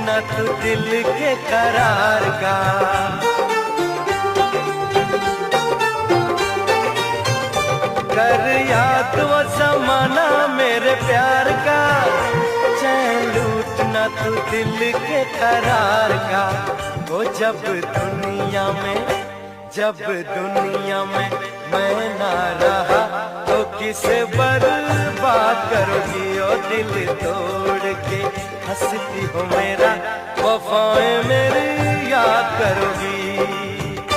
न तू दिल के करार का। कर याद वो जमाना मेरे प्यार का, चैन लूट न तू दिल के करार का। वो जब दुनिया में मैं ना रहा तो किसे बर्बाद करोगी। ओ दिल तोड़ के हंसती हो मेरा, वफाएं मेरी याद करोगी।